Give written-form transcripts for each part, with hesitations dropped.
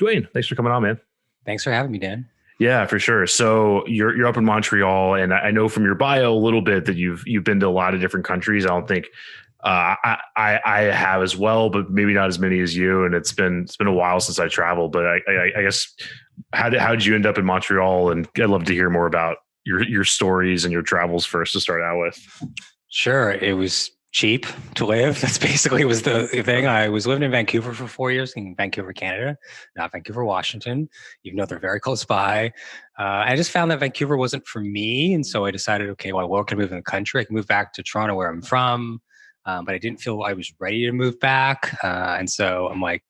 Duane, thanks for coming on, man. Thanks for having me, Dan. Yeah, for sure. So you're up in Montreal, and I know from your bio a little bit that you've been to a lot of different countries. I don't think I have as well, but maybe not as many as you. And it's been a while since I traveled. But I guess how did you end up in Montreal? And I'd love to hear more about your stories and your travels first to start out with. Sure, it was cheap to live. That's basically was the thing. I was living in Vancouver for 4 years, in Vancouver, Canada, not Vancouver, Washington, even though they're very close by. I just found that Vancouver wasn't for me. And so I decided, okay, well, where can I move in the country? I can move back to Toronto where I'm from. But I didn't feel I was ready to move back. And so I'm like,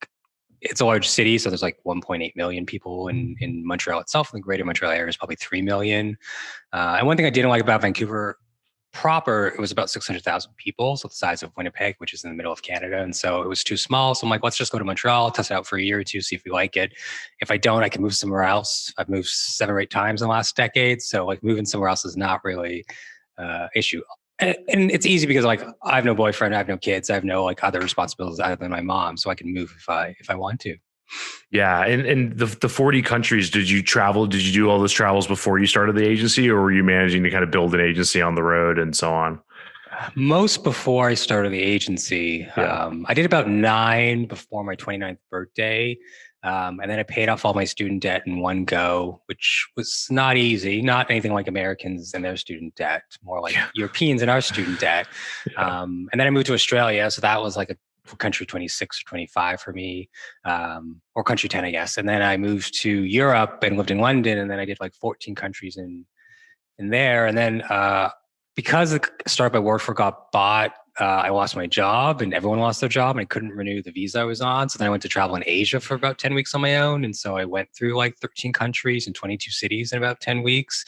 it's a large city. So there's like 1.8 million people in Montreal itself. And the greater Montreal area is probably 3 million. And one thing I didn't like about Vancouver proper, it was about 600,000 people, so the size of Winnipeg, which is in the middle of Canada. And so it was too small. So I'm like, let's just go to Montreal, test it out for a year or two, see if we like it. If I don't, I can move somewhere else. I've moved 7 or 8 times in the last decade. So like moving somewhere else is not really issue. And it's easy because like I have no boyfriend, I have no kids, I have no like other responsibilities other than my mom. So I can move if I want to. Yeah, and the 40 countries, did you travel? Did you do all those travels before you started the agency, or were you managing to kind of build an agency on the road and so on? Most before I started the agency. Yeah. I did about 9 before my 29th birthday. And then I paid off all my student debt in one go, which was not easy, not anything like Americans and their student debt, more like Europeans and our student debt. Yeah. And then I moved to Australia. So that was like a country 26 or 25 for me, or country 10, I guess. And then I moved to Europe and lived in London. And then I did like 14 countries in there. And then because the startup I worked for got bought, I lost my job and everyone lost their job and I couldn't renew the visa I was on. So then I went to travel in Asia for about 10 weeks on my own. And so I went through like 13 countries and 22 cities in about 10 weeks,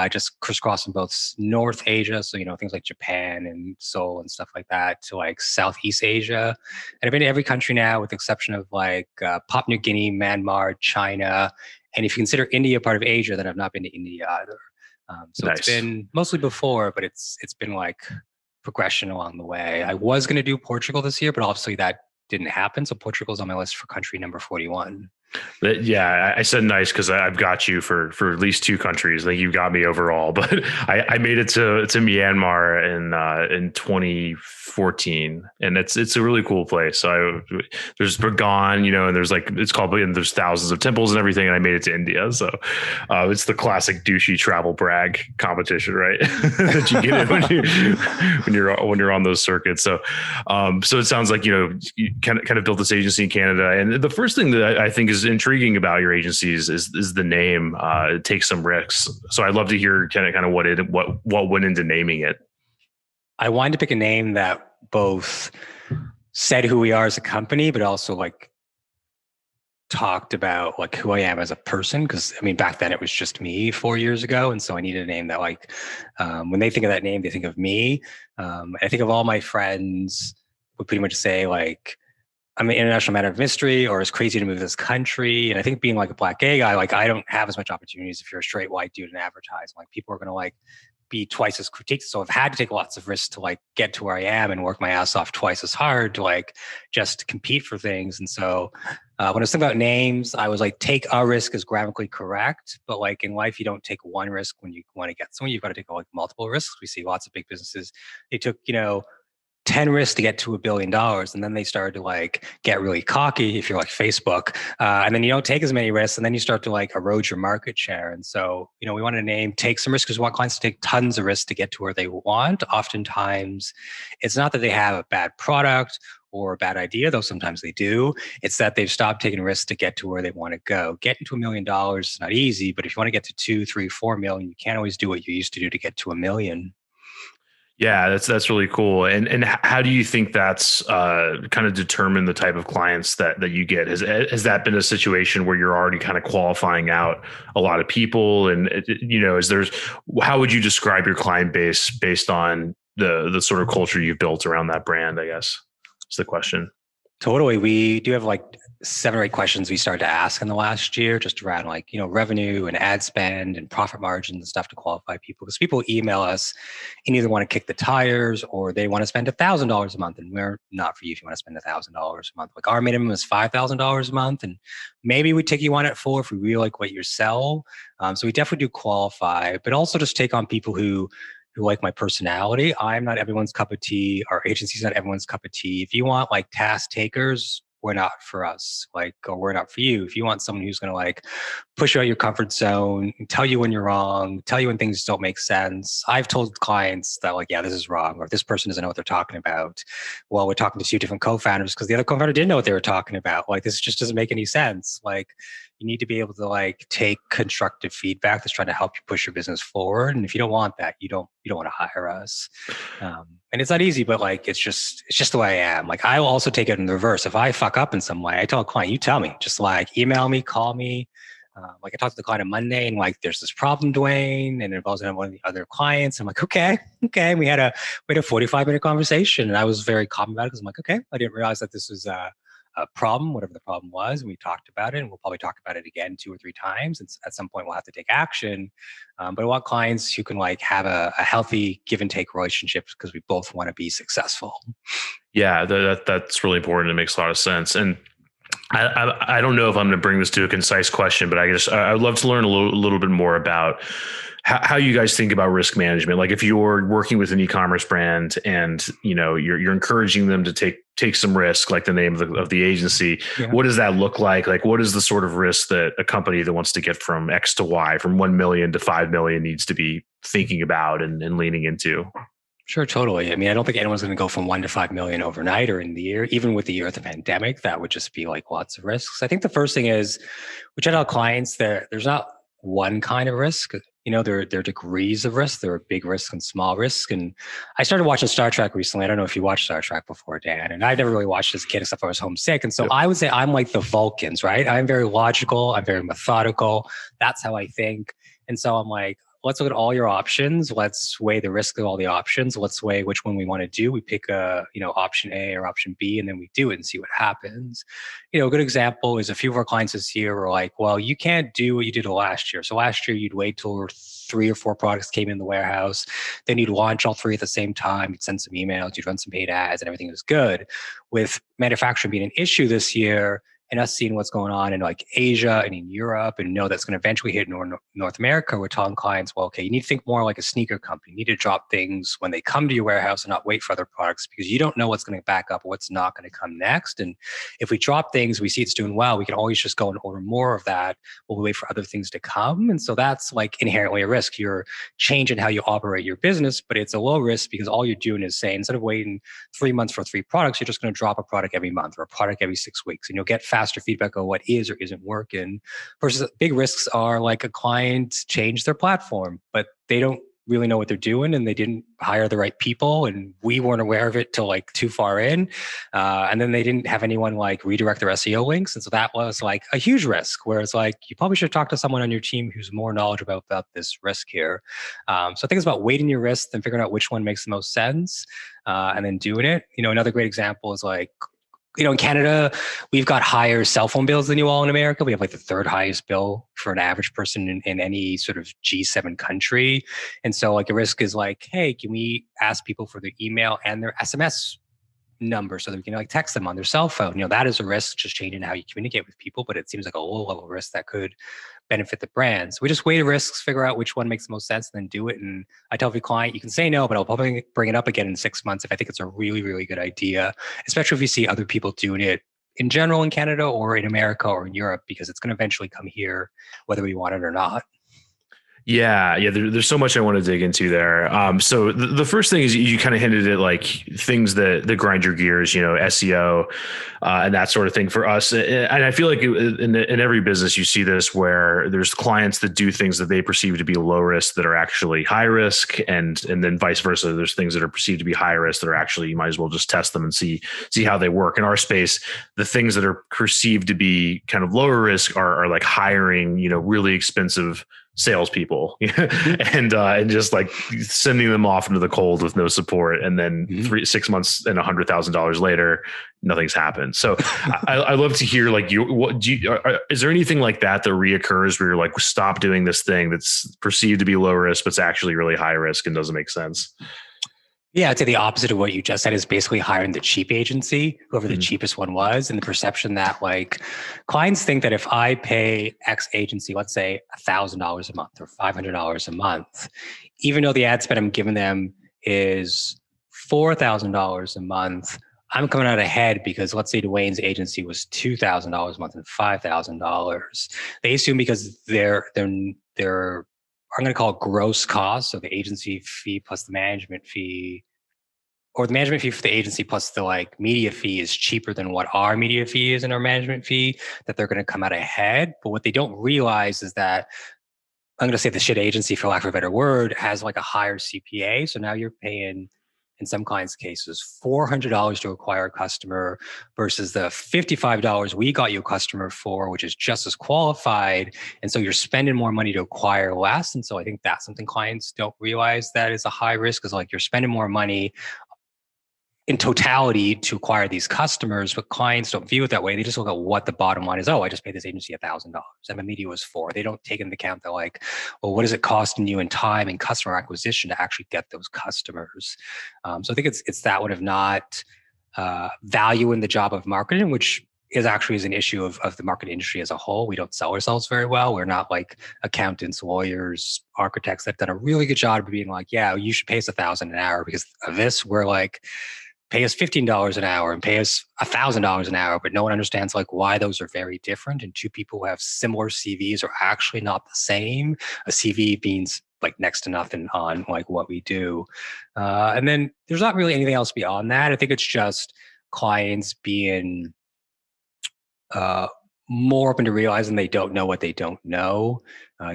just crisscrossing both North Asia. So, things like Japan and Seoul and stuff like that to like Southeast Asia. And I've been to every country now with the exception of like Papua New Guinea, Myanmar, China. And if you consider India part of Asia, then I've not been to India either. So Nice. It's been mostly before, but it's been like progression along the way. I was going to do Portugal this year, but obviously that didn't happen. So Portugal's on my list for country number 41. Yeah, I said nice because I've got you for at least 2 countries. Like you've got me overall, but I made it to Myanmar in 2014, and it's a really cool place. So there's Burgan, and there's like it's called, and there's thousands of temples and everything. And I made it to India, so it's the classic douchey travel brag competition, right? That you get it when you're on those circuits. So it sounds like you kind of built this agency in Canada, and the first thing that I think is intriguing about your agencies is the name. It takes some risks, so I'd love to hear kind of what went into naming it. I wanted to pick a name that both said who we are as a company, but also like talked about like who I am as a person. Because back then it was just me 4 years ago, and so I needed a name that like when they think of that name, they think of me. I think of all my friends would pretty much say like, I'm an international matter of mystery, or it's crazy to move to this country. And I think being like a Black gay guy, like I don't have as much opportunities if you're a straight white dude in advertising. Like people are going to like be twice as critiqued. So I've had to take lots of risks to like get to where I am and work my ass off twice as hard to like just compete for things. And so when I was thinking about names, I was like, take a risk is grammatically correct. But like in life, you don't take one risk when you want to get somewhere. You've got to take like multiple risks. We see lots of big businesses. They took, 10 risks to get to $1 billion. And then they started to like get really cocky if you're like Facebook. And then you don't take as many risks and then you start to like erode your market share. And so, we want to name, take some risks because we want clients to take tons of risks to get to where they want. Oftentimes it's not that they have a bad product or a bad idea, though sometimes they do. It's that they've stopped taking risks to get to where they want to go. Getting to $1 million is not easy, but if you want to get to 2, 3, 4 million, you can't always do what you used to do to get to 1 million. Yeah, that's really cool. And how do you think that's kind of determined the type of clients that you get? Has that been a situation where you're already kind of qualifying out a lot of people? And how would you describe your client base based on the sort of culture you've built around that brand? I guess is the question. Totally. We do have like 7 or 8 questions we started to ask in the last year, just around like, revenue and ad spend and profit margins and stuff to qualify people. Because people email us and either want to kick the tires or they want to spend $1,000 a month. And we're not for you if you want to spend $1,000 a month. Like our minimum is $5,000 a month. And maybe we take you on at full if we really like what you sell. So we definitely do qualify, but also just take on people who like my personality. I'm not everyone's cup of tea. Our agency's not everyone's cup of tea. If you want like task takers, we're not for us, or we're not for you. If you want someone who's going to like push you out your comfort zone, tell you when you're wrong, tell you when things don't make sense. I've told clients that like, yeah, this is wrong, or this person doesn't know what they're talking about. Well, we're talking to 2 different co-founders because the other co-founder didn't know what they were talking about. Like, this just doesn't make any sense. Like, you need to be able to like take constructive feedback that's trying to help you push your business forward. And if you don't want that, you don't want to hire us. And it's not easy, but like, it's just the way I am. Like, I will also take it in the reverse. If I fuck up in some way, I tell a client, you tell me, just like email me, call me. Like I talked to the client on Monday and like, there's this problem, Duane, and it involves one of the other clients. I'm like, okay. And we had a 45-minute conversation and I was very calm about it because I'm like, okay, I didn't realize that this was a problem, whatever the problem was. And we talked about it and we'll probably talk about it again 2 or 3 times. And at some point we'll have to take action. But I want clients who can like have a healthy give and take relationship because we both want to be successful. Yeah, that's really important. It makes a lot of sense. And I don't know if I'm going to bring this to a concise question, but I would love to learn a little bit more about how you guys think about risk management. Like if you're working with an e-commerce brand and you're encouraging them to take some risk, like the name of the agency, yeah. What does that look like? Like what is the sort of risk that a company that wants to get from X to Y, from 1 million to 5 million needs to be thinking about and leaning into? Sure, totally. I mean, I don't think anyone's going to go from 1 to 5 million overnight or in the year. Even with the year of the pandemic, that would just be like lots of risks. I think the first thing is, we try to tell clients there's not one kind of risk. There are degrees of risk. There are big risks and small risks. And I started watching Star Trek recently. I don't know if you watched Star Trek before, Dan. And I never really watched as a kid except I was homesick. And so I would say I'm like the Vulcans, right? I'm very logical. I'm very methodical. That's how I think. And so I'm like, let's look at all your options. Let's weigh the risk of all the options. Let's weigh which one we want to do. We pick option A or option B, and then we do it and see what happens. A good example is a few of our clients this year were like, well, you can't do what you did last year. So last year you'd wait till 3 or 4 products came in the warehouse. Then you'd launch all 3 at the same time. You'd send some emails, you'd run some paid ads and everything was good. With manufacturing being an issue this year, and us seeing what's going on in like Asia and in Europe and that's going to eventually hit North America, we're telling clients, well, okay, you need to think more like a sneaker company. You need to drop things when they come to your warehouse and not wait for other products because you don't know what's going to back up or what's not going to come next. And if we drop things, we see it's doing well, we can always just go and order more of that while we wait for other things to come. And so that's like inherently a risk. You're changing how you operate your business, but it's a low risk because all you're doing is saying, instead of waiting 3 months for 3 products, you're just going to drop a product every month or a product every 6 weeks. And you'll get faster feedback on what is or isn't working. Versus big risks are like a client changed their platform, but they don't really know what they're doing and they didn't hire the right people and we weren't aware of it till like too far in. And then they didn't have anyone like redirect their SEO links. And so that was like a huge risk where it's like, you probably should talk to someone on your team who's more knowledgeable about this risk here. So I think it's about weighting your risks and figuring out which one makes the most sense and then doing it. Another great example is like, in Canada, we've got higher cell phone bills than you all in America. We have like the 3rd highest bill for an average person in any sort of G7 country. And so like a risk is like, hey, can we ask people for their email and their SMS number so that we can like text them on their cell phone? That is a risk, just changing how you communicate with people, but it seems like a low level risk that could benefit the brand. So we just weigh the risks, figure out which one makes the most sense, and then do it. And I tell every client, you can say no, but I'll probably bring it up again in 6 months if I think it's a really, really good idea, especially if you see other people doing it in general in Canada or in America or in Europe, because it's going to eventually come here, whether we want it or not. Yeah. There's so much I want to dig into there. So the first thing is you kind of hinted at like things that grind your gears, SEO and that sort of thing for us. And I feel like in every business you see this where there's clients that do things that they perceive to be low risk that are actually high risk, and then vice versa. There's things that are perceived to be high risk that are actually, you might as well just test them and see how they work. In our space, the things that are perceived to be kind of lower risk are like hiring, really expensive salespeople and just like sending them off into the cold with no support. And then 6 months and $100,000 later, nothing's happened. So I love to hear like is there anything like that reoccurs where you're like, stop doing this thing that's perceived to be low risk, but it's actually really high risk and doesn't make sense? Yeah, I'd say the opposite of what you just said is basically hiring the cheap agency, whoever the cheapest one was, and the perception that like clients think that if I pay X agency, let's say $1,000 a month or $500 a month, even though the ad spend I'm giving them is $4,000 a month, I'm coming out ahead because let's say Duane's agency was $2,000 a month and $5,000. They assume because they're I'm going to call it gross cost. So the agency fee plus the management fee, or the management fee for the agency plus the like media fee is cheaper than what our media fee is and our management fee, that they're going to come out ahead. But what they don't realize is that I'm going to say the shit agency, for lack of a better word, has like a higher CPA. So now you're paying, in some clients' cases, $400 to acquire a customer versus the $55 we got you a customer for, which is just as qualified. And so you're spending more money to acquire less. And so I think that's something clients don't realize that is a high risk, because like you're spending more money in totality to acquire these customers, but clients don't view it that way. They just look at what the bottom line is. Oh, I just paid this agency $1,000 and my media was $4. They don't take into account that like, well, what is it costing you in time and customer acquisition to actually get those customers? So I think it's that one of not valuing the job of marketing, which is an issue of the market industry as a whole. We don't sell ourselves very well. We're not like accountants, lawyers, architects that have done a really good job of being like, yeah, you should pay us $1,000 an hour because of this. We're like, pay us $15 an hour and pay us $1,000 an hour, but no one understands like why those are very different. And two people who have similar CVs are actually not the same. A CV means like next to nothing on like what we do. And then there's not really anything else beyond that. I think it's just clients being more open to realizing they don't know what they don't know.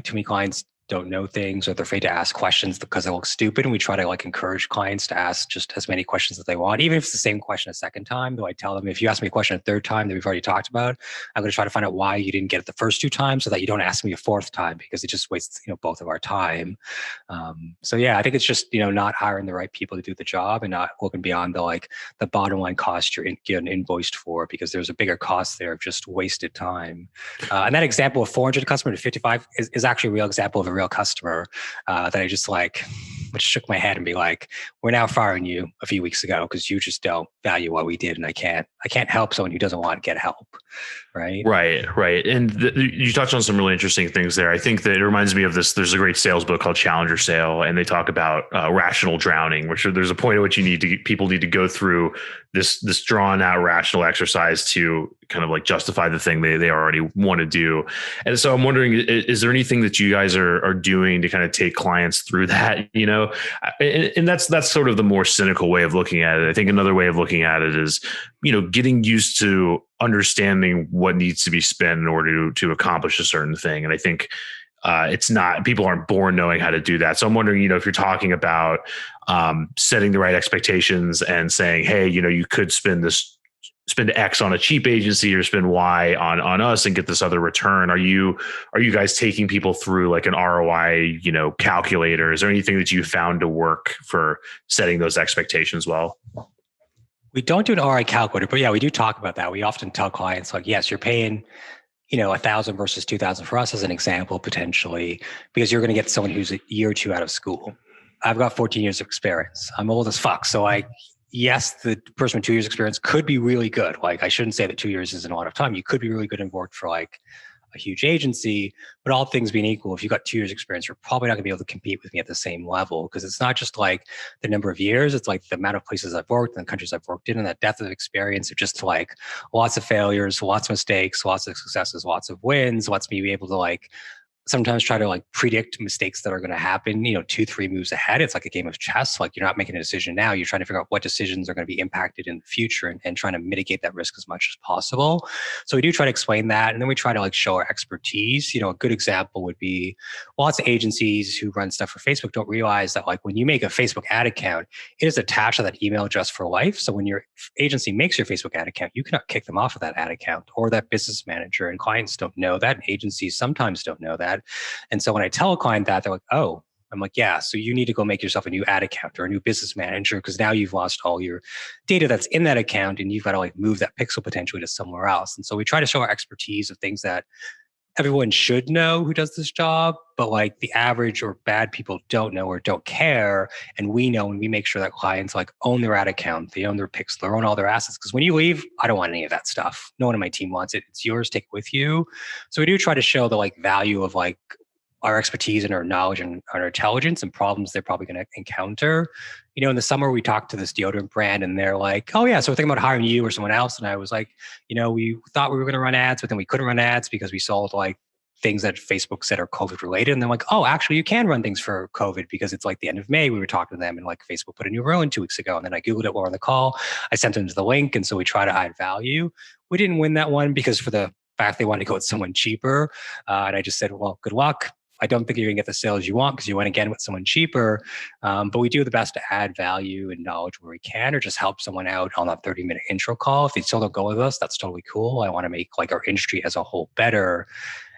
Too many clients don't know things, or they're afraid to ask questions because they look stupid. And we try to like encourage clients to ask just as many questions as they want, even if it's the same question a second time. Though I tell them, if you ask me a question a third time that we've already talked about, I'm going to try to find out why you didn't get it the first 2 times so that you don't ask me a 4th time, because it just wastes, both of our time. So yeah, I think it's just, not hiring the right people to do the job and not looking beyond the bottom line cost you're getting invoiced for, because there's a bigger cost there of just wasted time. And that example of 400 customer to 55 is actually a real example of a real customer that I just which shook my head and be like, we're now firing you a few weeks ago because you just don't value what we did. And I can't help someone who doesn't want to get help. Right. And you touched on some really interesting things there. I think that it reminds me of this. There's a great sales book called Challenger Sale, and they talk about rational drowning, which there's a point at which people need to go through this drawn out rational exercise to kind of like justify the thing they already want to do. And so I'm wondering, is there anything that you guys are doing to kind of take clients through that, and that's sort of the more cynical way of looking at it. I think another way of looking at it is, getting used to understanding what needs to be spent in order to accomplish a certain thing. And I think it's not, people aren't born knowing how to do that. So I'm wondering, if you're talking about setting the right expectations and saying, hey, you could spend X on a cheap agency or spend Y on us and get this other return. Are you guys taking people through like an ROI, calculator? Is there anything that you found to work for setting those expectations well? We don't do an ROI calculator, but yeah, we do talk about that. We often tell clients like, yes, you're paying, 1,000 versus 2,000 for us as an example, potentially, because you're going to get someone who's a year or 2 out of school. I've got 14 years of experience. I'm old as fuck. So yes, the person with 2 years experience could be really good. Like, I shouldn't say that 2 years isn't a lot of time. You could be really good and worked for like a huge agency, but all things being equal, if you got 2 years experience, you're probably not gonna be able to compete with me at the same level, because it's not just like the number of years, it's like the amount of places I've worked and the countries I've worked in, and that depth of experience of just like lots of failures, lots of mistakes, lots of successes, lots of wins, lets me be able to like sometimes try to like predict mistakes that are going to happen, 2-3 moves ahead. It's like a game of chess. Like, you're not making a decision now. You're trying to figure out what decisions are going to be impacted in the future and trying to mitigate that risk as much as possible. So we do try to explain that. And then we try to like show our expertise. A good example would be lots of agencies who run stuff for Facebook don't realize that like when you make a Facebook ad account, it is attached to that email address for life. So when your agency makes your Facebook ad account, you cannot kick them off of that ad account or that business manager. And clients don't know that. And agencies sometimes don't know that. that. And so when I tell a client that, they're like, oh, I'm like, yeah, so you need to go make yourself a new ad account or a new business manager because now you've lost all your data that's in that account and you've got to like move that pixel potentially to somewhere else. And so we try to show our expertise of things that everyone should know who does this job, but like the average or bad people don't know or don't care. And we know, and we make sure that clients like own their ad account, they own their pixel, they own all their assets. Because when you leave, I don't want any of that stuff. No one on my team wants it. It's yours, take it with you. So we do try to show the like value of like our expertise and our knowledge and our intelligence and problems they're probably going to encounter. You know, in the summer, we talked to this deodorant brand and they're like, oh yeah, so we're thinking about hiring you or someone else. And I was like, you know, we thought we were going to run ads, but then we couldn't run ads because we sold like things that Facebook said are COVID related. And they're like, oh, actually you can run things for COVID because it's like the end of May. We were talking to them and like Facebook put a new rule in 2 weeks ago. And then I Googled it while on the call. I sent them to the link. And so we try to add value. We didn't win that one because for the fact they wanted to go with someone cheaper. And I just said, well, good luck. I don't think you're going to get the sales you want because you went again with someone cheaper. But we do the best to add value and knowledge where we can, or just help someone out on that 30-minute intro call. If they still don't go with us, that's totally cool. I want to make like our industry as a whole better.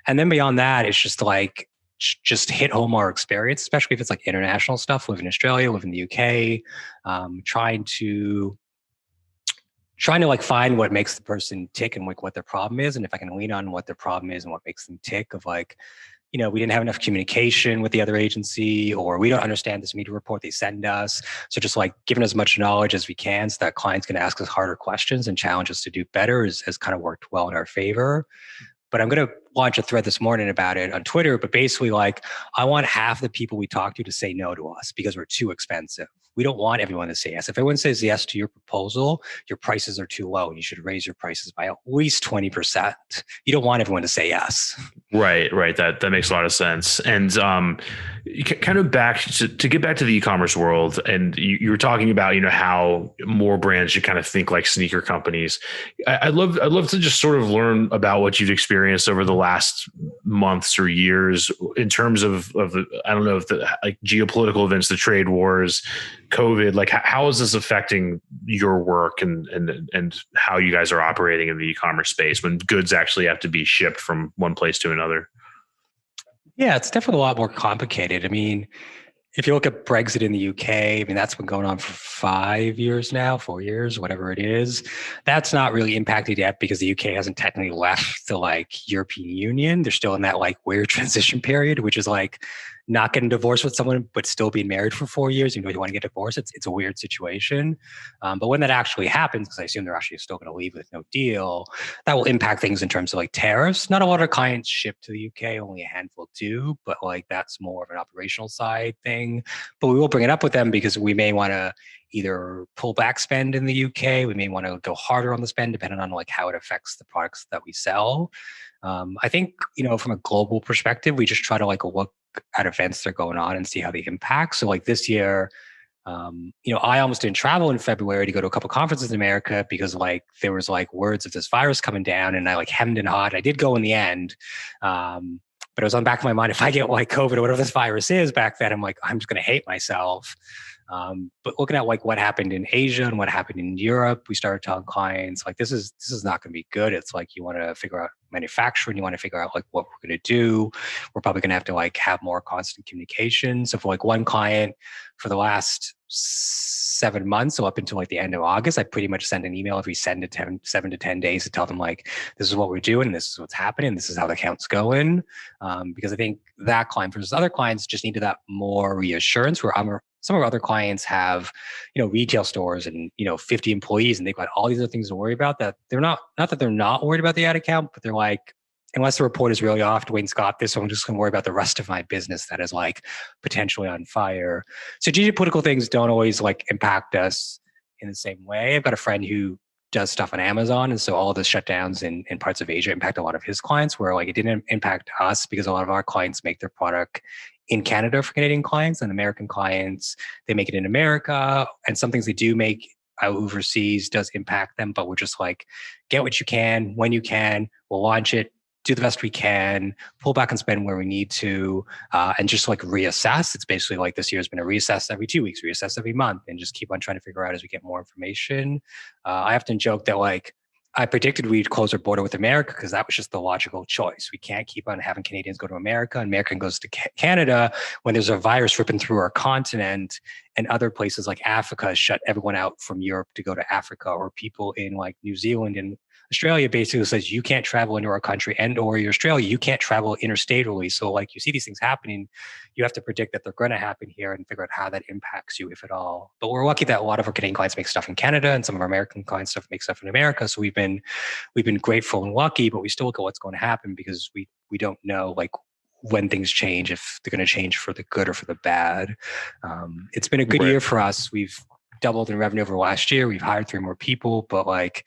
And then beyond that, it's just like, just hit home our experience, especially if it's like international stuff, live in Australia, live in the UK, trying to like find what makes the person tick and like what their problem is. And if I can lean on what their problem is and what makes them tick of like, you know, we didn't have enough communication with the other agency, or we don't understand this media report they send us. So just like giving as much knowledge as we can so that clients can ask us harder questions and challenge us to do better has kind of worked well in our favor. But I'm going to launch a thread this morning about it on Twitter. But basically, like, I want half the people we talk to say no to us because we're too expensive. We don't want everyone to say yes. If everyone says yes to your proposal, your prices are too low and you should raise your prices by at least 20%. You don't want everyone to say yes. Right. That makes a lot of sense. And kind of back to get back to the e-commerce world, and you were talking about, you know, how more brands should kind of think like sneaker companies. I'd love to just sort of learn about what you've experienced over the last months or years in terms of the, I don't know, if the like geopolitical events, the trade wars, COVID, like how is this affecting your work and how you guys are operating in the e-commerce space when goods actually have to be shipped from one place to another? Yeah, it's definitely a lot more complicated. I mean, if you look at Brexit in the UK, I mean, that's been going on for 5 years now, 4 years, whatever it is. That's not really impacted yet because the UK hasn't technically left the like European Union. They're still in that like weird transition period, which is like not getting divorced with someone, but still being married for 4 years. You know, you want to get divorced. It's a weird situation. But when that actually happens, because I assume they're actually still going to leave with no deal, that will impact things in terms of like tariffs. Not a lot of clients ship to the UK, only a handful do, but like that's more of an operational side thing. But we will bring it up with them because we may want to either pull back spend in the UK. We may want to go harder on the spend depending on like how it affects the products that we sell. I think, you know, from a global perspective, we just try to like look at events that are going on and see how they impact. So like this year, you know, I almost didn't travel in February to go to a couple conferences in America because like there was like words of this virus coming down, and I like hemmed and hawed. I did go in the end. But it was on the back of my mind, if I get like COVID or whatever this virus is back then, I'm like, I'm just going to hate myself. But looking at like what happened in Asia and what happened in Europe, we started telling clients like, this is not going to be good. It's like, you want to figure out manufacturing, you want to figure out like what we're going to do. We're probably going to have to like have more constant communication. So for like one client for the last 7 months, so up until like the end of August, I pretty much send an email every 7 to 10 days to tell them like, this is what we're doing, this is what's happening, this is how the account's going. Because I think that client versus other clients just needed that more reassurance, where some of our other clients have, you know, retail stores and, you know, 50 employees, and they've got all these other things to worry about that they're not that they're not worried about the ad account, but they're like, unless the report is really off, Duane's got this, so I'm just going to worry about the rest of my business that is like potentially on fire. So geopolitical things don't always like impact us in the same way. I've got a friend who does stuff on Amazon, and so all the shutdowns in parts of Asia impact a lot of his clients, where like it didn't impact us because a lot of our clients make their product in Canada for Canadian clients, and American clients, they make it in America, and some things they do make overseas does impact them, but we're just like, get what you can when you can, we'll launch it, do the best we can, pull back and spend where we need to, and just like reassess. It's basically like this year has been a reassess every 2 weeks, reassess every month, and just keep on trying to figure out as we get more information. I often joke that like, I predicted we'd close our border with America because that was just the logical choice. We can't keep on having Canadians go to America and American goes to Canada when there's a virus ripping through our continent, and other places like Africa shut everyone out from Europe to go to Africa, or people in like New Zealand and Australia basically says you can't travel into our country, and or you're Australia, you can't travel interstatally. So like you see these things happening, you have to predict that they're going to happen here and figure out how that impacts you, if at all. But we're lucky that a lot of our Canadian clients make stuff in Canada, and some of our American clients make stuff in America. So we've been grateful and lucky, but we still look at what's going to happen because we don't know like when things change, if they're going to change for the good or for the bad. It's been a good year for us. We've doubled in revenue over last year. We've hired 3 more people, but like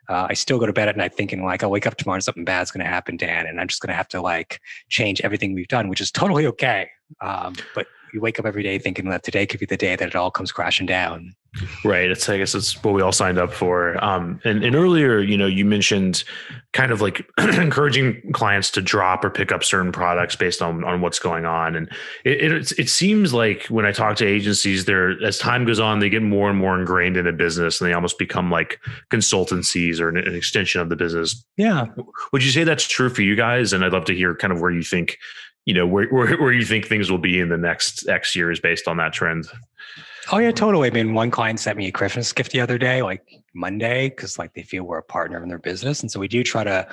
I still go to bed at night thinking like I'll wake up tomorrow and something bad's going to happen, Dan, and I'm just going to have to like change everything we've done, which is totally okay. But you wake up every day thinking that today could be the day that it all comes crashing down. Right. I guess it's what we all signed up for. And earlier, you mentioned kind of like encouraging clients to drop or pick up certain products based on what's going on. And it seems like when I talk to agencies, as time goes on, they get more and more ingrained in the business, and they almost become like consultancies or an extension of the business. Yeah. Would you say that's true for you guys? And I'd love to hear kind of where you think, where you think things will be in the next X years based on that trend. Oh yeah, totally. I mean, one client sent me a Christmas gift the other day, like Monday, because like they feel we're a partner in their business, and so we do try to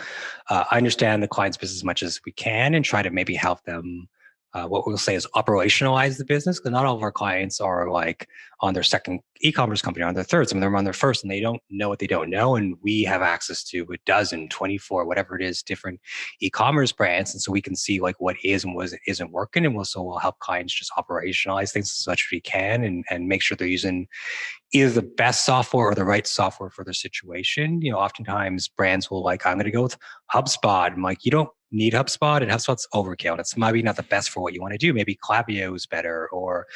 understand the client's business as much as we can, and try to maybe help them. What we'll say is operationalize the business, because not all of our clients are like on their second e-commerce company, on their third. Some of them are on their first, and they don't know what they don't know. And we have access to a dozen, 24, whatever it is, different e-commerce brands. And so we can see like what is and what isn't working. And we'll help clients just operationalize things as much as we can, and make sure they're using either the best software or the right software for their situation. Oftentimes brands will like, I'm going to go with HubSpot. I'm like, you don't need HubSpot, and HubSpot's overkill. It's maybe not the best for what you want to do. Maybe Klaviyo is better, or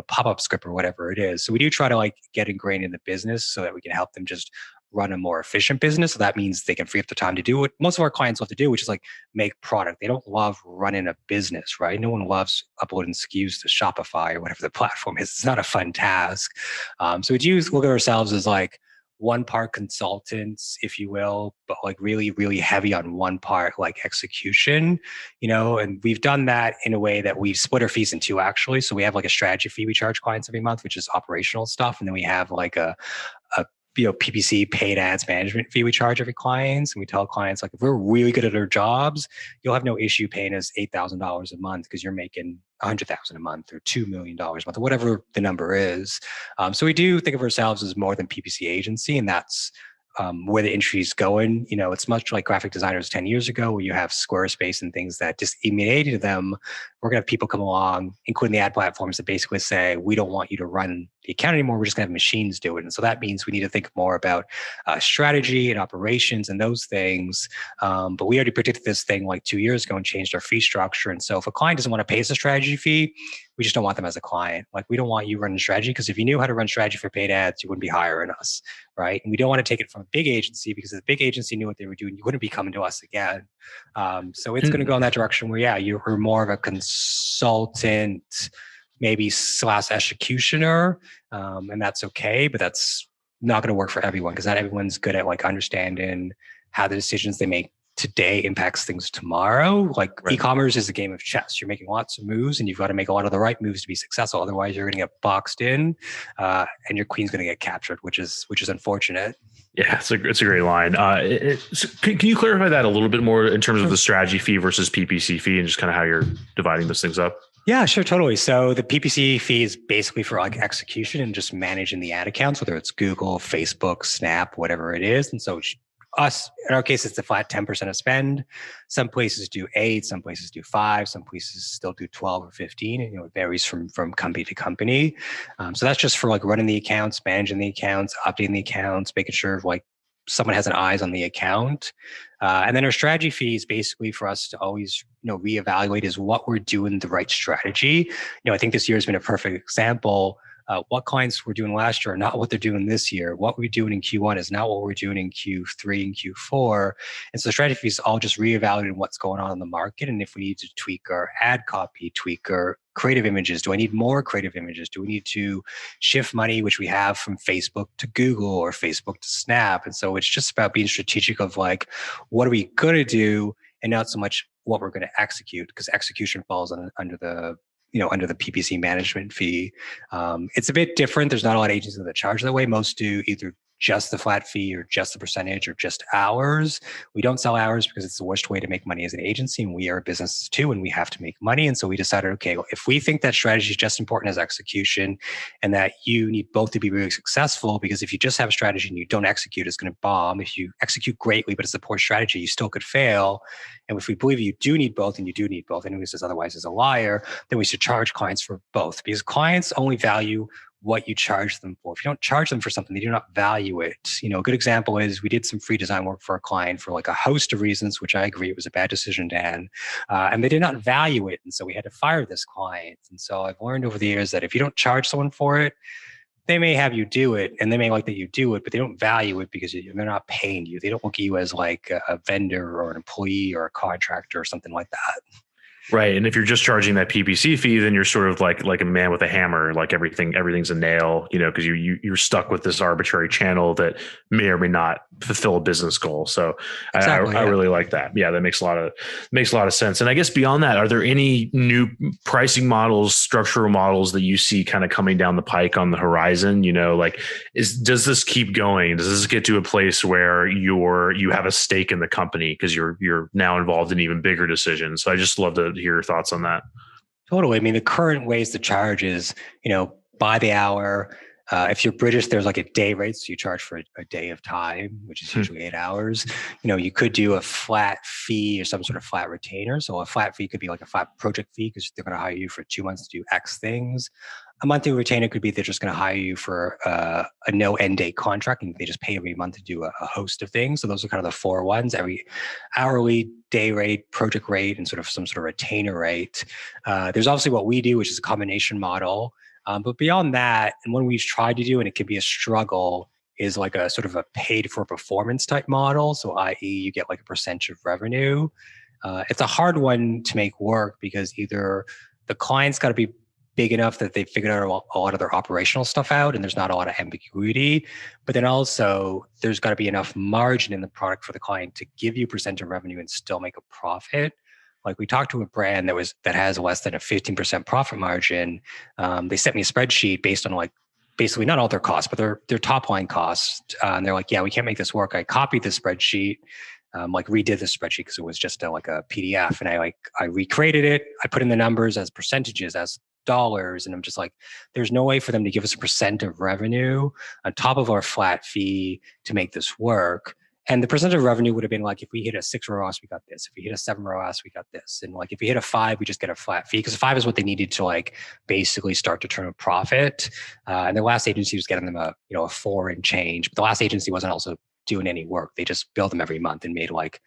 pop-up script, or whatever it is. So we do try to like get ingrained in the business so that we can help them just run a more efficient business. So that means they can free up the time to do what most of our clients love to do, which is like make product. They don't love running a business, right? No one loves uploading SKUs to Shopify or whatever the platform is. It's not a fun task. So we do look at ourselves as like one part consultants, if you will, but like really, really heavy on one part, like execution, and we've done that in a way that we've split our fees in 2, actually. So we have like a strategy fee we charge clients every month, which is operational stuff. And then we have like a PPC, paid ads management fee we charge every client. And we tell clients, like, if we're really good at our jobs, you'll have no issue paying us $8,000 a month because you're making $100,000 a month or $2 million a month or whatever the number is. So we do think of ourselves as more than PPC agency, and that's where the industry is going. It's much like graphic designers 10 years ago, where you have Squarespace and things that just immediately to them, we're going to have people come along, including the ad platforms, that basically say, we don't want you to run the account anymore. We're just going to have machines do it. And so that means we need to think more about strategy and operations and those things. But we already predicted this thing like 2 years ago and changed our fee structure. And so if a client doesn't want to pay us a strategy fee, we just don't want them as a client. Like, we don't want you running strategy, because if you knew how to run strategy for paid ads, you wouldn't be hiring us, right? And we don't want to take it from a big agency, because if the big agency knew what they were doing, you wouldn't be coming to us again. So it's going to go in that direction where, yeah, you're more of a consultant, maybe / executioner, and that's okay, but that's not going to work for everyone, because not everyone's good at like understanding how the decisions they make today impacts things tomorrow. Like, right. E-commerce is a game of chess. You're making lots of moves, and you've got to make a lot of the right moves to be successful. Otherwise, you're going to get boxed in, and your queen's going to get captured, which is unfortunate. Yeah, it's a great line. Can you clarify that a little bit more in terms of the strategy fee versus PPC fee, and just kind of how you're dividing those things up? Yeah, sure, totally. So the PPC fee is basically for like execution and just managing the ad accounts, whether it's Google, Facebook, Snap, whatever it is. And so us, in our case, it's a flat 10% of spend. Some places do 8, some places do 5, some places still do 12 or 15. And, it varies from company to company. So that's just for like running the accounts, managing the accounts, updating the accounts, making sure like someone has an eyes on the account. And then our strategy fee is basically for us to always, reevaluate is what we're doing the right strategy. I think this year has been a perfect example. what clients were doing last year are not what they're doing this year. What we're doing in Q1 is not what we're doing in Q3 and Q4. And so the strategy is all just reevaluating what's going on in the market. And if we need to tweak our ad copy, tweak our creative images, do I need more creative images? Do we need to shift money, which we have from Facebook to Google or Facebook to Snap? And so it's just about being strategic of like, what are we going to do? And not so much what we're going to execute, because execution falls under the PPC management fee. It's a bit different. There's not a lot of agencies that charge that way. Most do either just the flat fee or just the percentage or just hours. We don't sell hours because it's the worst way to make money as an agency, and we are a business too, and we have to make money. And so we decided, okay, well, if we think that strategy is just important as execution, and that you need both to be really successful, because if you just have a strategy and you don't execute, it's going to bomb. If you execute greatly, but it's a poor strategy, you still could fail. And if we believe you do need both, and you do need both, anyone who says otherwise is a liar, then we should charge clients for both, because clients only value what you charge them for. If you don't charge them for something, they do not value it. A good example is we did some free design work for a client for like a host of reasons, which I agree it was a bad decision, Dan, and they did not value it. And so we had to fire this client. And so I've learned over the years that if you don't charge someone for it, they may have you do it and they may like that you do it, but they don't value it because they're not paying you. They don't look at you as like a vendor or an employee or a contractor or something like that. Right. And if you're just charging that PPC fee, then you're sort of like a man with a hammer, like everything's a nail, because you're stuck with this arbitrary channel that may or may not fulfill a business goal. So exactly, I really like that. Yeah, that makes a lot of sense. And I guess beyond that, are there any new pricing models, structural models that you see kind of coming down the pike on the horizon? Does this keep going? Does this get to a place where you have a stake in the company because you're now involved in even bigger decisions? So I just love to hear your thoughts on that. Totally. I mean, the current ways to charge is, by the hour. If you're British, there's like a day rate. So you charge for a day of time, which is usually 8 hours. You could do a flat fee or some sort of flat retainer. So a flat fee could be like a flat project fee because they're going to hire you for 2 months to do X things. A monthly retainer could be they're just going to hire you for a no end date contract, and they just pay every month to do a host of things. So those are kind of the 4 ones: every hourly, day rate, project rate, and some sort of retainer rate. There's obviously what we do, which is a combination model. But beyond that, and one we've tried to do, and it can be a struggle, is like a sort of a paid for performance type model. So i.e. you get like a percentage of revenue. It's a hard one to make work because either the client's got to be big enough that they've figured out a lot of their operational stuff out and there's not a lot of ambiguity, but then also there's got to be enough margin in the product for the client to give you percent of revenue and still make a profit. Like we talked to a brand that has less than a 15% profit margin. They sent me a spreadsheet based on like basically not all their costs, but their top line costs. And they're like, yeah, we can't make this work. I copied the spreadsheet, redid the spreadsheet because it was just like a PDF, and I recreated it. I put in the numbers as percentages, as dollars, and I'm just like, there's no way for them to give us a percent of revenue on top of our flat fee to make this work. And the percent of revenue would have been like, if we hit a 6 ROAS, we got this. If we hit a 7 ROAS, we got this. And like, if we hit a 5, we just get a flat fee because 5 is what they needed to like basically start to turn a profit. And the last agency was getting them a 4 and change, but the last agency wasn't also doing any work. They just billed them every month and made like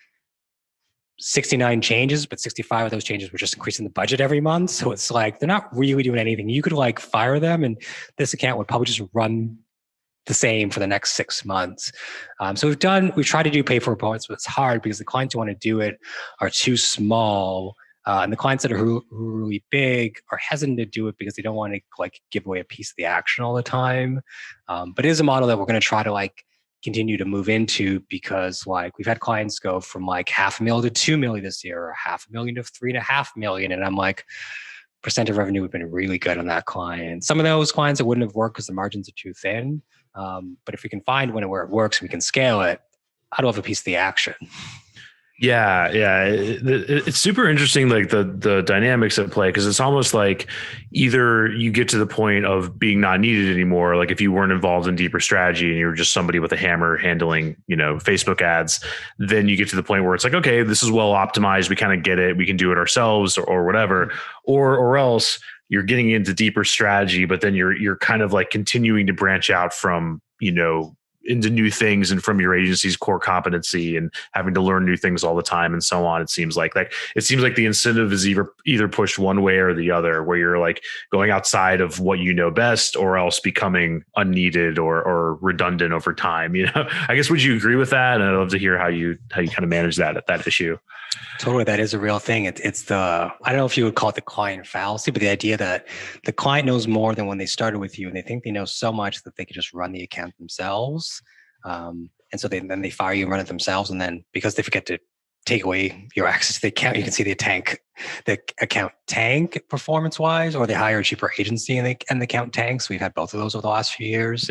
69 changes, but 65 of those changes were just increasing the budget every month. So it's like, they're not really doing anything. You could like fire them and this account would probably just run the same for the next 6 months. So we've tried to do pay for reports, but it's hard because the clients who want to do it are too small. And the clients that are who are really big are hesitant to do it because they don't want to like give away a piece of the action all the time. But it is a model that we're going to try to like continue to move into because like we've had clients go from like $500,000 to $2 million this year, or $500,000 to $3.5 million. And I'm like, percent of revenue would have been really good on that client. Some of those clients, it wouldn't have worked because the margins are too thin. But if we can find one where it works, we can scale it. I'd love a piece of the action. Yeah. It's super interesting, like the dynamics at play, because it's almost like either you get to the point of being not needed anymore. Like if you weren't involved in deeper strategy and you were just somebody with a hammer handling, Facebook ads, then you get to the point where it's like, okay, this is well optimized. We kind of get it. We can do it ourselves or whatever, or else you're getting into deeper strategy, but then you're kind of like continuing to branch out from, into new things and from your agency's core competency and having to learn new things all the time and so on. It seems like the incentive is either pushed one way or the other, where you're like going outside of what you know best, or else becoming unneeded or redundant over time. I guess, would you agree with that? And I'd love to hear how you kind of manage that issue. Totally, that is a real thing. It's the, I don't know if you would call it the client fallacy, but the idea that the client knows more than when they started with you, and they think they know so much that they could just run the account themselves. And so then they fire you and run it themselves. And then because they forget to take away your access to the account, you can see the account tank performance wise, or they hire a cheaper agency and the account tanks. We've had both of those over the last few years.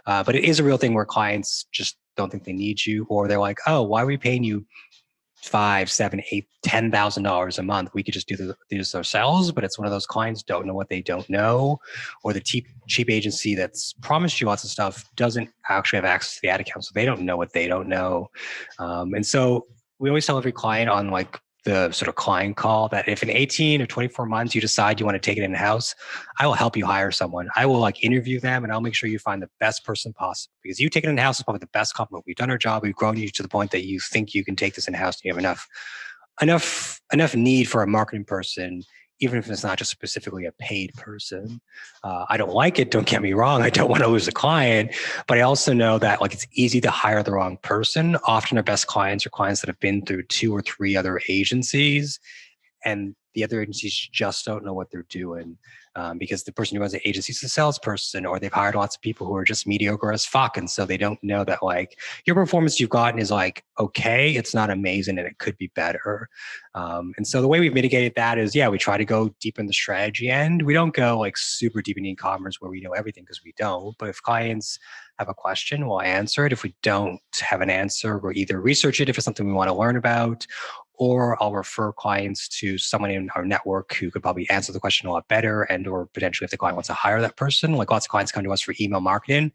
But it is a real thing where clients just don't think they need you, or they're like, oh, why are we paying you $5,000, $7,000, $8,000, $10,000 a month? We could just do this ourselves. But it's one of those clients don't know what they don't know, or the cheap agency that's promised you lots of stuff doesn't actually have access to the ad account, so they don't know what they don't know. And so we always tell every client on like the sort of client call that if in 18 or 24 months you decide you want to take it in-house, I will help you hire someone. I will like interview them, and I'll make sure you find the best person possible, because you take it in-house is probably the best compliment. We've done our job. We've grown you to the point that you think you can take this in-house, and you have enough need for a marketing person, even if it's not just specifically a paid person. I don't like it. Don't get me wrong. I don't want to lose a client, but I also know that like it's easy to hire the wrong person. Often our best clients are clients that have been through 2 or 3 other agencies, and the other agencies just don't know what they're doing, because the person who runs the agency is a salesperson, or they've hired lots of people who are just mediocre as fuck. And so they don't know that like your performance you've gotten is like, okay, it's not amazing and it could be better. And so the way we've mitigated that is, we try to go deep in the strategy end. We don't go like super deep in e-commerce where we know everything, because we don't. But if clients have a question, we'll answer it. If we don't have an answer, we'll either research it if it's something we want to learn about, or I'll refer clients to someone in our network who could probably answer the question a lot better, and or potentially if the client wants to hire that person. Like lots of clients come to us for email marketing.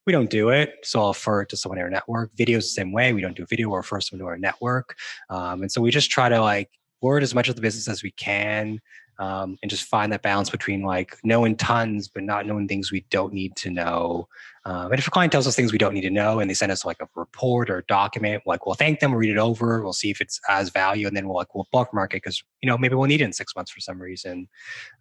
We don't do it, so I'll refer it to someone in our network. Video is the same way. We don't do video, we'll refer someone to our network. And so we just try to like learn as much of the business as we can, and just find that balance between like knowing tons, but not knowing things we don't need to know. And if a client tells us things we don't need to know and they send us like a report or a document, like we'll thank them, we'll read it over, we'll see if it's as value, and then we'll bulk market, because maybe we'll need it in 6 months for some reason.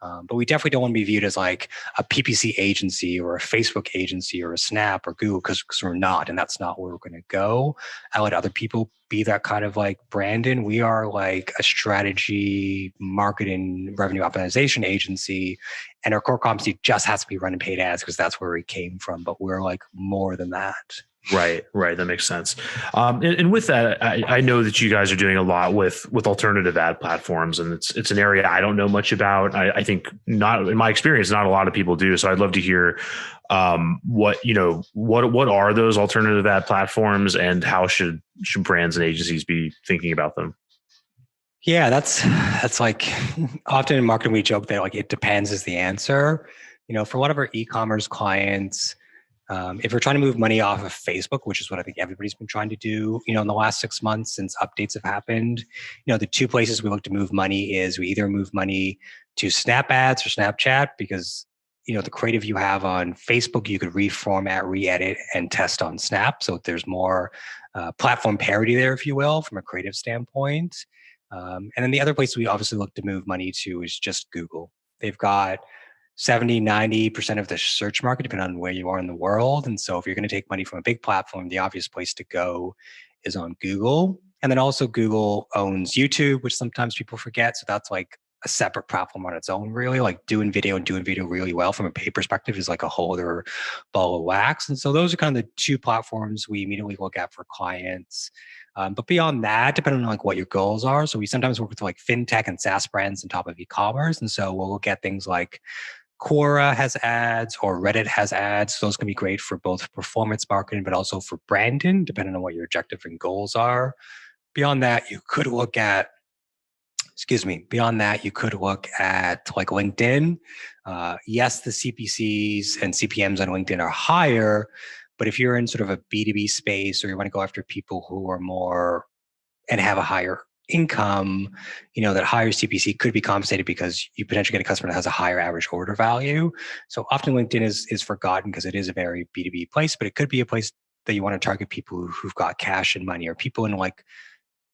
But we definitely don't want to be viewed as like a PPC agency or a Facebook agency or a Snap or Google, because we're not, and that's not where we're going to go. I let other people be that kind of like Brandon. We are like a strategy, marketing, revenue optimization agency, and our core competency just has to be running paid ads, because that's where we came from. But we're like more than that. Right. That makes sense. And with that, I know that you guys are doing a lot with alternative ad platforms, and it's an area I don't know much about. I think not, in my experience, not a lot of people do. So I'd love to hear what are those alternative ad platforms, and how should brands and agencies be thinking about them? Yeah, that's like often in marketing we joke that like it depends is the answer. For a lot of our e-commerce clients, if we're trying to move money off of Facebook, which is what I think everybody's been trying to do, in the last 6 months since updates have happened, the 2 places we look to move money is we either move money to Snap ads or Snapchat, because the creative you have on Facebook, you could reformat, re-edit, and test on Snap. So there's more platform parity there, if you will, from a creative standpoint. And then the other place we obviously look to move money to is just Google. They've got 70, 90% of the search market, depending on where you are in the world. And so if you're going to take money from a big platform, the obvious place to go is on Google. And then also Google owns YouTube, which sometimes people forget. So that's like a separate platform on its own, really. Like doing video really well from a pay perspective is like a whole other ball of wax. And so those are kind of the 2 platforms we immediately look at for clients. But beyond that, depending on like what your goals are, so we sometimes work with like fintech and SaaS brands on top of e-commerce. And so we'll look at things like Quora has ads or Reddit has ads. Those can be great for both performance marketing, but also for branding, depending on what your objective and goals are. Beyond that, you could look at like LinkedIn. Yes, the CPCs and CPMs on LinkedIn are higher, but if you're in sort of a B2B space, or you want to go after people who are more and have a higher income, that higher CPC could be compensated because you potentially get a customer that has a higher average order value. So often LinkedIn is forgotten because it is a very B2B place, but it could be a place that you want to target people who've got cash and money, or people in like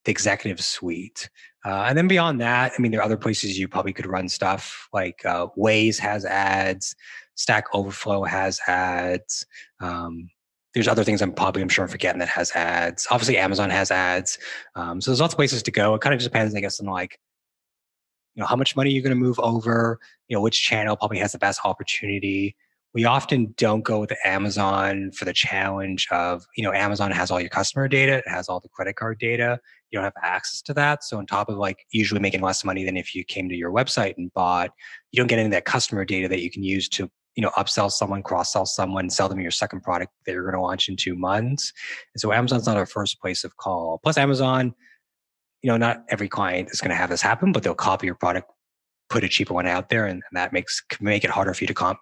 the executive suite. And then beyond that, I mean, there are other places you probably could run stuff like Waze has ads, Stack Overflow has ads. There's other things I'm sure I'm forgetting that has ads. Obviously, Amazon has ads. So there's lots of places to go. It kind of just depends, I guess, on like, how much money you're going to move over, which channel probably has the best opportunity. We often don't go with Amazon for the challenge of, Amazon has all your customer data, it has all the credit card data. You don't have access to that. So on top of like usually making less money than if you came to your website and bought, you don't get any of that customer data that you can use to, upsell someone, cross-sell someone, sell them your second product that you're going to launch in 2 months. And so Amazon's not our first place of call. Plus Amazon, not every client is going to have this happen, but they'll copy your product, put a cheaper one out there, and that can make it harder for you to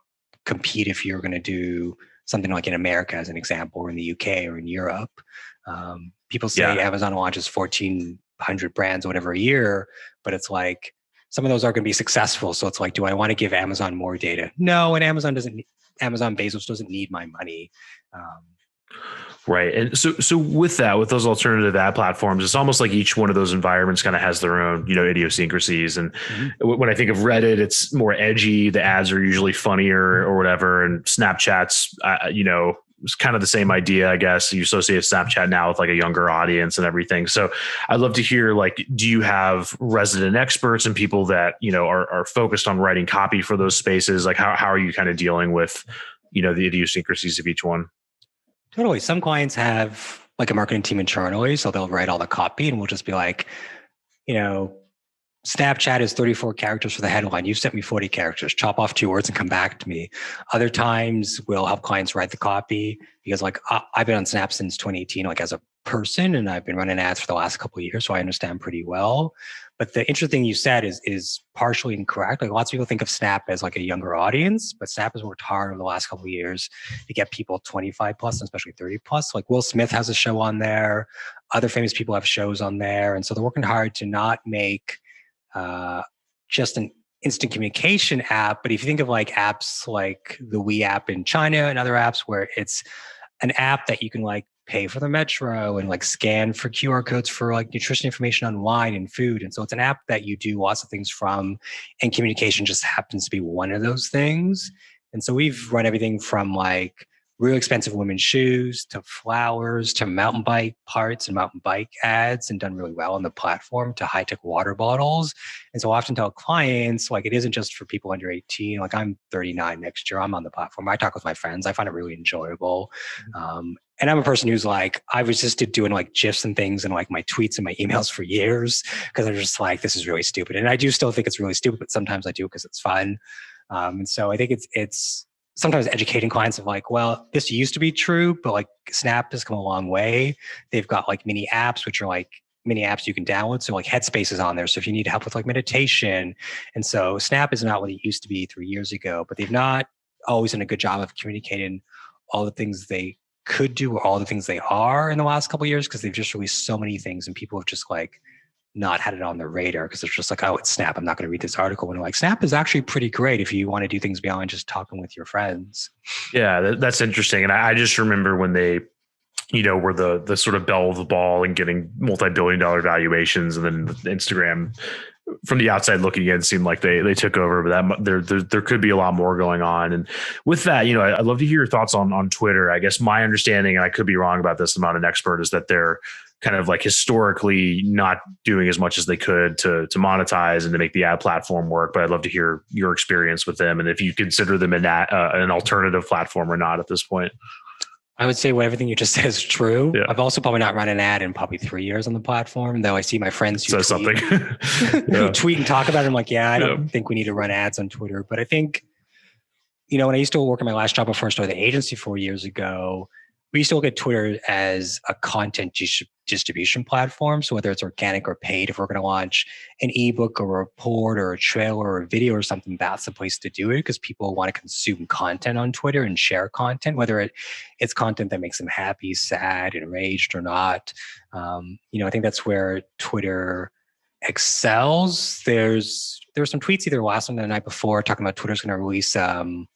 compete if you're going to do something like in America, as an example, or in the UK or in Europe. People say Amazon launches 1,400 brands or whatever a year, but it's like some of those are going to be successful. So it's like, do I want to give Amazon more data? No, and Amazon Bezos doesn't need my money. Right. And so with those alternative ad platforms, it's almost like each one of those environments kind of has their own, idiosyncrasies. And when I think of Reddit, it's more edgy. The ads are usually funnier or whatever. And Snapchat's, it's kind of the same idea, I guess. You associate Snapchat now with like a younger audience and everything. So I'd love to hear, like, do you have resident experts and people that, are focused on writing copy for those spaces? Like how are you kind of dealing with, the idiosyncrasies of each one? Totally. Some clients have like a marketing team internally, so they'll write all the copy and we'll just be like, Snapchat is 34 characters for the headline. You've sent me 40 characters. Chop off 2 words and come back to me. Other times we'll help clients write the copy because like I've been on Snap since 2018, like as a person, and I've been running ads for the last couple of years, so I understand pretty well. But the interesting thing you said is partially incorrect. Like lots of people think of Snap as like a younger audience, but Snap has worked hard over the last couple of years to get people 25 plus, and especially 30 plus. Like Will Smith has a show on there. Other famous people have shows on there. And so they're working hard to not make just an instant communication app. But if you think of like apps like the We app in China and other apps where it's an app that you can like pay for the metro and like scan for QR codes for like nutrition information on wine and food. And so it's an app that you do lots of things from, and communication just happens to be one of those things. And so we've run everything from like really expensive women's shoes to flowers to mountain bike parts and mountain bike ads, and done really well on the platform, to high-tech water bottles. And so I often tell clients, like, it isn't just for people under 18. Like I'm 39 next year. I'm on the platform. I talk with my friends. I find it really enjoyable. And I'm a person who's like, I resisted doing like GIFs and things and like my tweets and my emails for years because I'm just like, this is really stupid. And I do still think it's really stupid, but sometimes I do because it's fun. And so I think it's sometimes educating clients of like, well, this used to be true, but like Snap has come a long way. They've got like mini apps, which are like mini apps you can download. So like Headspace is on there. So if you need help with like meditation. And so Snap is not what it used to be 3 years ago, but they've not always done a good job of communicating all the things they could do or all the things they are in the last couple of years, because they've just released so many things and people have just like not had it on their radar because it's just like, oh, it's Snap. I'm not going to read this article. And like, Snap is actually pretty great if you want to do things beyond just talking with your friends. Yeah, that's interesting. And I just remember when they, were the sort of belle of the ball and getting multi-billion-dollar valuations, and then Instagram from the outside looking in seemed like they took over, but that there could be a lot more going on. And with that, I'd love to hear your thoughts on Twitter. I guess my understanding, and I could be wrong about this, I'm not an expert, is that they're kind of like historically not doing as much as they could to monetize and to make the ad platform work. But I'd love to hear your experience with them and if you consider them an alternative platform or not at this point. I would say everything you just said is true. Yeah. I've also probably not run an ad in probably 3 years on the platform, though I see my friends who tweet, who tweet and talk about it. I'm like, I don't think we need to run ads on Twitter. But I think, when I used to work in my last job before I started the agency 4 years ago, we used to look at Twitter as a content distribution platform. So whether it's organic or paid, if we're going to launch an ebook or a report or a trailer or a video or something, that's the place to do it, because people want to consume content on Twitter and share content, whether it's content that makes them happy, sad, enraged or not. I think that's where Twitter excels. There were some tweets either last night or the night before talking about Twitter's going to release kind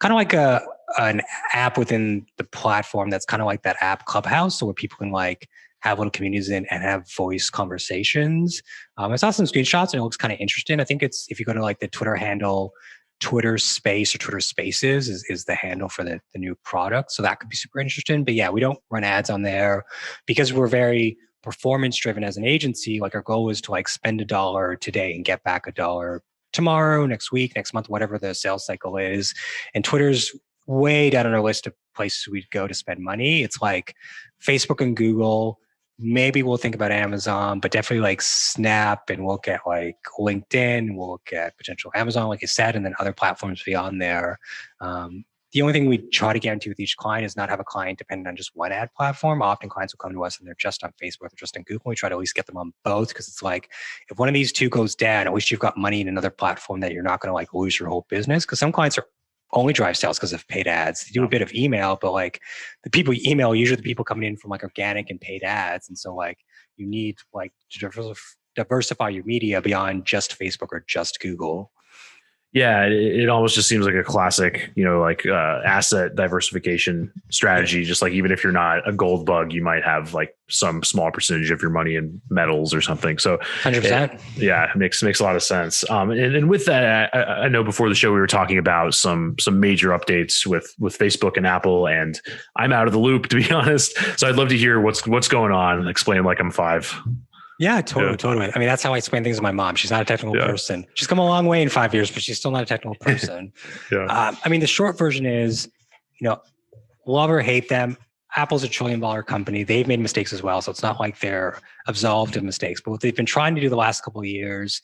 of like a an app within the platform that's kind of like that app Clubhouse, so where people can like have little communities in and have voice conversations. I saw some screenshots and it looks kind of interesting. I think it's, if you go to like the Twitter handle, Twitter Space or Twitter Spaces is the handle for the new product. So that could be super interesting. But yeah, we don't run ads on there because we're very performance driven as an agency. Like our goal is to like spend $1 today and get back $1 tomorrow, next week, next month, whatever the sales cycle is. And Twitter's way down on our list of places we'd go to spend money. It's like Facebook and Google. Maybe we'll think about Amazon, but definitely like Snap, and we'll look at like LinkedIn, we'll look at potential Amazon, like you said, and then other platforms beyond there. The only thing we try to guarantee with each client is not have a client dependent on just one ad platform. Often clients will come to us and they're just on Facebook, they're just on Google. We try to at least get them on both, because it's like, if one of these two goes down, at least you've got money in another platform that you're not going to like lose your whole business. Because some clients are only drive sales because of paid ads. They do a bit of email, but like the people you email, usually the people coming in from like organic and paid ads. And so like you need like to diversify your media beyond just Facebook or just Google. Yeah, it almost just seems like a classic, like asset diversification strategy. Just like even if you're not a gold bug, you might have like some small percentage of your money in metals or something. So 100%. It makes a lot of sense. And with that, I know before the show we were talking about some major updates with Facebook and Apple, and I'm out of the loop, to be honest. So I'd love to hear what's going on and explain like I'm 5. Yeah, totally. I mean, that's how I explain things to my mom. She's not a technical person. She's come a long way in 5 years, but she's still not a technical person. I mean, the short version is, love or hate them, Apple's $1 trillion company. They've made mistakes as well. So it's not like they're absolved of mistakes. But what they've been trying to do the last couple of years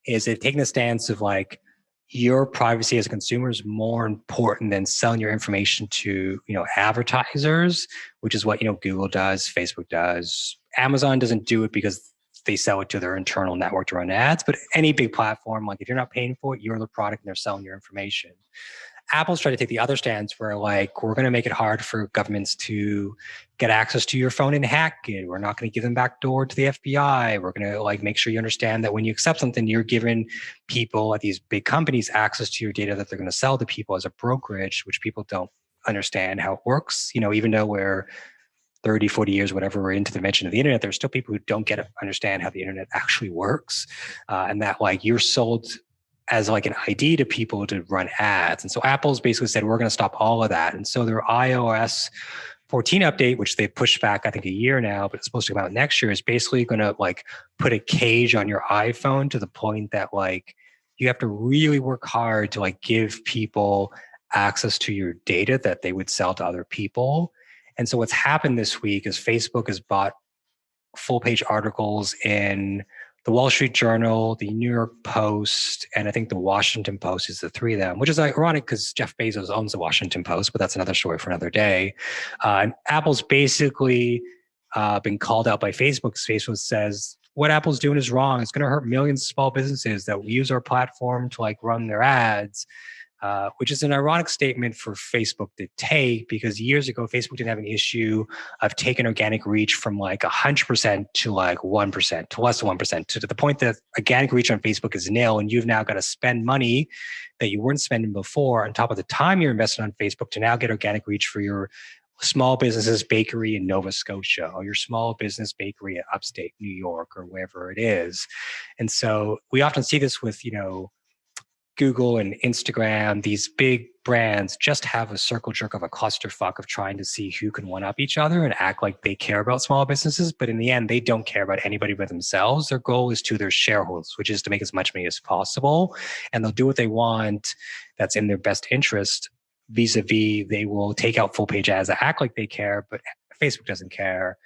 is they've taken a stance of like, your privacy as a consumer is more important than selling your information to, advertisers, which is what, Google does, Facebook does. Amazon doesn't do it because they sell it to their internal network to run ads, but any big platform, like if you're not paying for it, you're the product and they're selling your information. Apple's trying to take the other stance where like, we're going to make it hard for governments to get access to your phone and hack it. We're not going to give them backdoor to the FBI. We're going to like make sure you understand that when you accept something, you're giving people at these big companies access to your data that they're going to sell to people as a brokerage, which people don't understand how it works. Even though we're 30, 40 years, whatever, we're into the invention of the internet, there's still people who don't understand how the internet actually works. And that like you're sold as like an ID to people to run ads. And so Apple's basically said, we're going to stop all of that. And so their iOS 14 update, which they pushed back, I think a year now, but it's supposed to come out next year, is basically going to like put a cage on your iPhone to the point that like you have to really work hard to like give people access to your data that they would sell to other people. And so what's happened this week is Facebook has bought full page articles in the Wall Street Journal, the New York Post, and I think the Washington Post is the three of them, which is ironic because Jeff Bezos owns the Washington Post, but that's another story for another day. And Apple's basically been called out by Facebook. Facebook says, what Apple's doing is wrong. It's going to hurt millions of small businesses that use our platform to like run their ads. Which is an ironic statement for Facebook to take, because years ago, Facebook didn't have an issue of taking organic reach from like 100% to like 1%, to less than 1%, to the point that organic reach on Facebook is nil. And you've now got to spend money that you weren't spending before on top of the time you're investing on Facebook to now get organic reach for your small businesses bakery in Nova Scotia, or your small business bakery in upstate New York, or wherever it is. And so we often see this with, Google and Instagram. These big brands just have a circle jerk of a clusterfuck of trying to see who can one up each other and act like they care about small businesses. But in the end, they don't care about anybody but themselves. Their goal is to their shareholders, which is to make as much money as possible. And they'll do what they want that's in their best interest. Vis-a-vis, they will take out full page ads that act like they care, but Facebook doesn't care.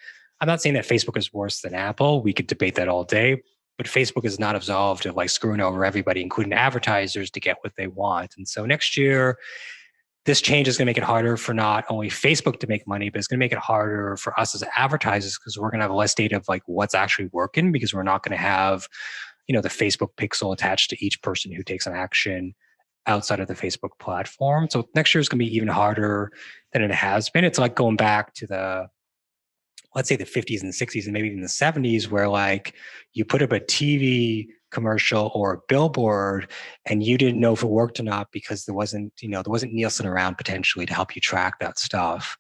I'm not saying that Facebook is worse than Apple. We could debate that all day. But Facebook is not absolved of like screwing over everybody, including advertisers, to get what they want. And so next year, this change is going to make it harder for not only Facebook to make money, but it's going to make it harder for us as advertisers, because we're going to have less data of like what's actually working, because we're not going to have, the Facebook pixel attached to each person who takes an action outside of the Facebook platform. So next year is going to be even harder than it has been. It's like going back to let's say the 50s and 60s and maybe even the 70s, where like you put up a TV commercial or a billboard, and you didn't know if it worked or not because there wasn't Nielsen around potentially to help you track that stuff.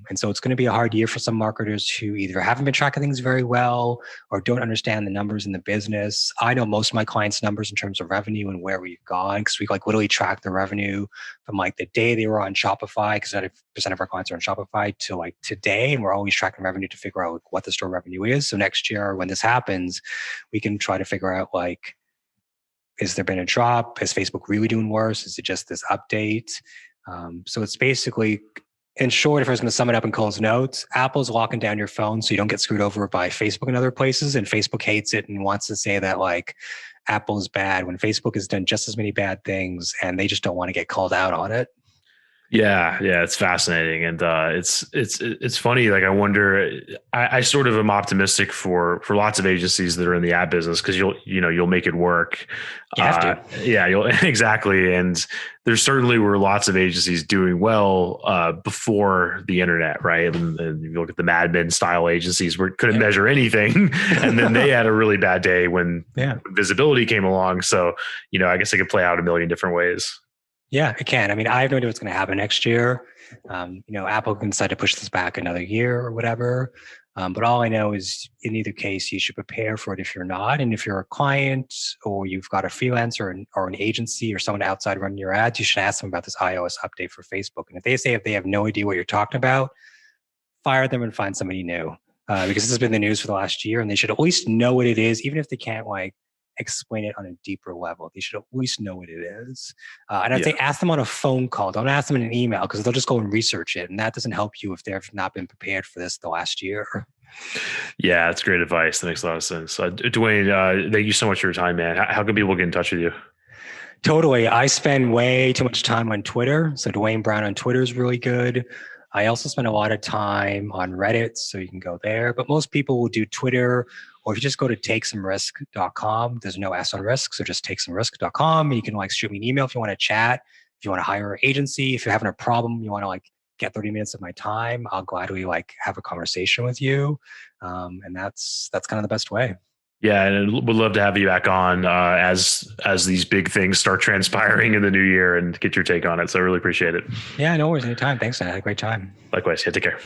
And so it's going to be a hard year for some marketers who either haven't been tracking things very well or don't understand the numbers in the business. I know most of my clients' numbers in terms of revenue and where we've gone, because we like literally track the revenue from like the day they were on Shopify, because 90% of our clients are on Shopify, to like today. And we're always tracking revenue to figure out what the store revenue is. So next year, when this happens, we can try to figure out like, is there been a drop? Is Facebook really doing worse? Is it just this update? So it's basically, in short, if I was going to sum it up in Cole's notes, Apple's locking down your phone so you don't get screwed over by Facebook and other places. And Facebook hates it and wants to say that like Apple is bad when Facebook has done just as many bad things and they just don't want to get called out on it. Yeah, it's fascinating, and it's funny. Like, I wonder. I sort of am optimistic for lots of agencies that are in the ad business, because you'll make it work. You have to. Yeah, you'll exactly. And there certainly were lots of agencies doing well before the internet, right? And you look at the Mad Men style agencies where couldn't measure anything, and then they had a really bad day when visibility came along. So I guess it could play out a million different ways. Yeah, it can. I mean, I have no idea what's going to happen next year. Apple can decide to push this back another year or whatever. But all I know is in either case, you should prepare for it if you're not. And if you're a client or you've got a freelancer or an agency or someone outside running your ads, you should ask them about this iOS update for Facebook. And if they have no idea what you're talking about, fire them and find somebody new. Because this has been the news for the last year, and they should at least know what it is, even if they can't like explain it on a deeper level. They should at least know what it is. And I'd say ask them on a phone call. Don't ask them in an email, because they'll just go and research it. And that doesn't help you if they've not been prepared for this the last year. Yeah, that's great advice. That makes a lot of sense. Duane, thank you so much for your time, man. How can people get in touch with you? Totally. I spend way too much time on Twitter. So Duane Brown on Twitter is really good. I also spend a lot of time on Reddit, so you can go there. But most people will do Twitter, or if you just go to takesomerisk.com, there's no S on risk, so just takesomerisk.com. And you can like shoot me an email if you want to chat, if you want to hire an agency, if you're having a problem, you want to like get 30 minutes of my time, I'll gladly like have a conversation with you. And that's kind of the best way. Yeah, and would love to have you back on as these big things start transpiring in the new year and get your take on it. So I really appreciate it. Yeah, no worries. Anytime. Thanks. I had a great time. Likewise. Yeah, take care.